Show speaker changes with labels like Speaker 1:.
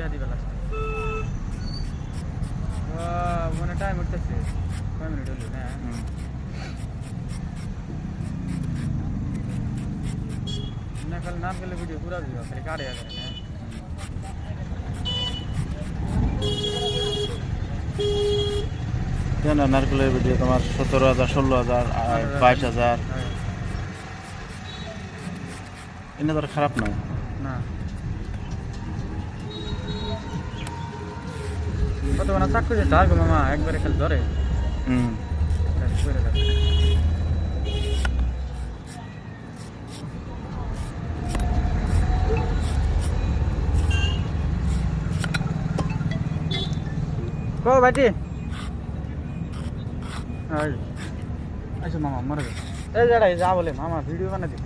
Speaker 1: টিয়া দিবে লাস্ট মনে টাইম উঠতেছে 5 মিনিট হলো না না কাল নাম গেলে ভিডিও পুরা দিও খালি কাটে যাবে না
Speaker 2: কেন নারকেলের ভিডিও তোমার 17,000 16,000 আর 22,000 এটা তো খারাপ নয়
Speaker 1: না কত না চাকু যে ঢাক মামা একবারে খালি ধরে কো ভাইটি আচ্ছা মামা মরে গেছে এই যাড়াই যা বলে মামা ভিডিও বানাতে